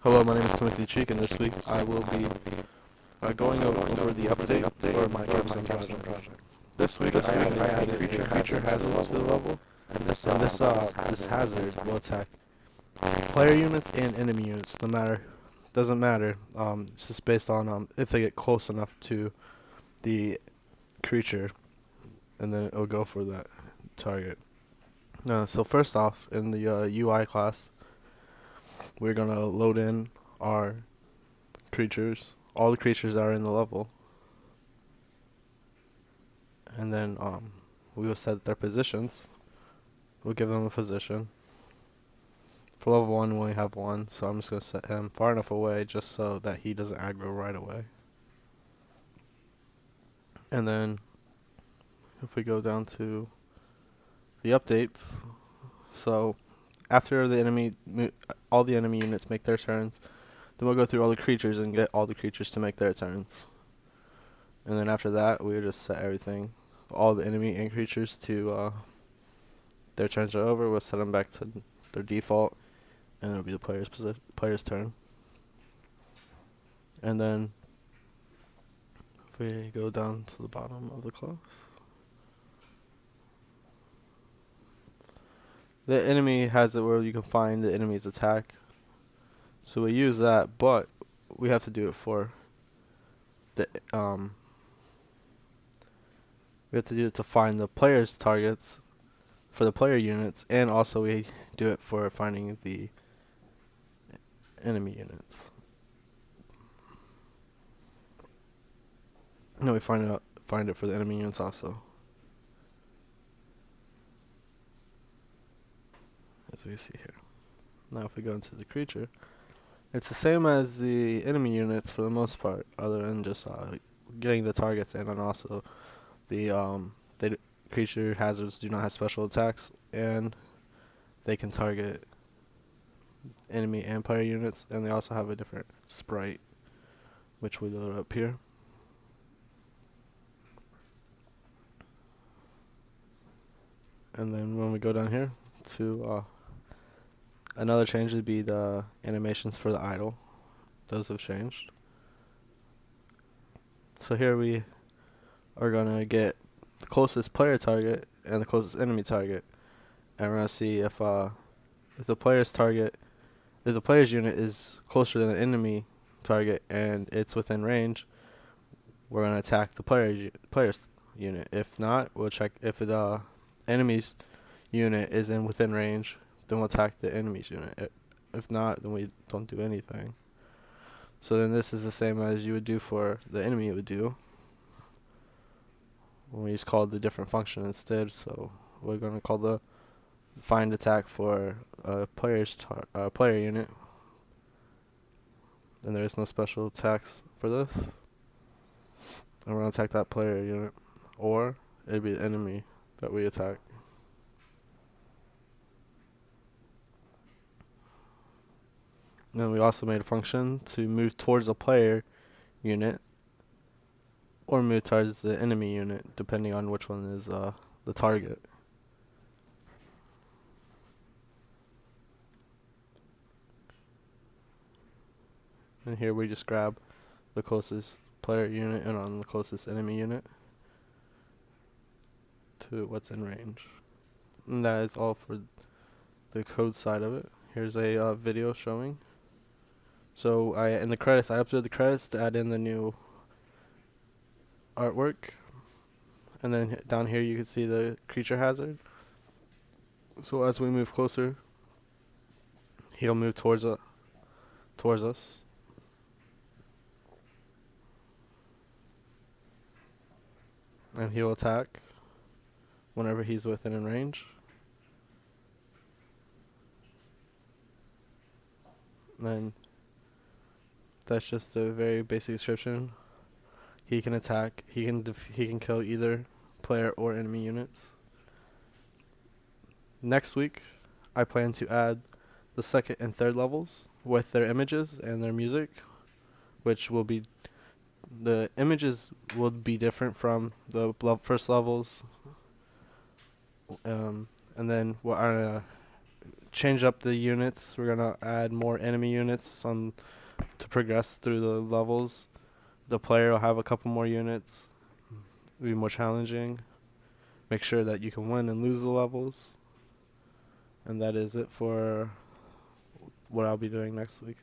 Hello, my name is Timothy Cheek, and this week I will be going over the update for my capstone project. This week I added a creature hazard to the level, and this hazard will attack player units and enemy units. Doesn't matter. It's just based on if they get close enough to the creature, and then it'll go for that target. So first off, in the UI class, we're gonna load in our creatures, all the creatures that are in the level, and then we will set their positions. We'll give them a position. For level 1 we only have one, so I'm just going to set him far enough away just so that he doesn't aggro right away. And then if we go down to the updates, so after all the enemy units make their turns, then we'll go through all the creatures and get all the creatures to make their turns. And then after that, we'll just set everything, all the enemy and creatures to their turns are over. We'll set them back to their default, and it'll be the player's turn. And then if we go down to the bottom of the class, the enemy has it where you can find the enemy's attack. So we use that, but we have to do it for the we have to do it to find the player's targets for the player units, and also we do it for finding the enemy units. No, we find it for the enemy units also. As we see here. Now if we go into the creature, it's the same as the enemy units for the most part, other than just getting the targets in, and also the creature hazards do not have special attacks, and they can target enemy and player units, and they also have a different sprite, which we load up here. And then when we go down here to another change would be the animations for the idol. Those have changed. So here we are gonna get the closest player target and the closest enemy target, and we're gonna see if the player's unit is closer than the enemy target and it's within range, we're gonna attack the player's unit. If not, we'll check if the enemy's unit is within range, then we'll attack the enemy's unit. If not, then we don't do anything. So then this is the same as you would do for the enemy would do. We just called the different function instead, so we're going to call the find attack for a player unit, and there is no special attacks for this. And we're going to attack that player unit, or it'd be the enemy that we attack. Then we also made a function to move towards a player unit or move towards the enemy unit, depending on which one is the target. And here we just grab the closest player unit and on the closest enemy unit to what's in range. And that is all for the code side of it. Here's a video showing. So in the credits, I uploaded the credits to add in the new artwork, and then down here you can see the creature hazard. So as we move closer, he'll move towards us, and he'll attack whenever he's within range. And that's just a very basic description. He can attack. He can kill either player or enemy units. Next week, I plan to add the second and third levels with their images and their music, which will be the images will be different from the first levels. And then what change up the units. We're gonna add more enemy units on to progress through the levels. The player will have a couple more units. It'll be more challenging. Make sure that you can win and lose the levels. And that is it for what I'll be doing next week.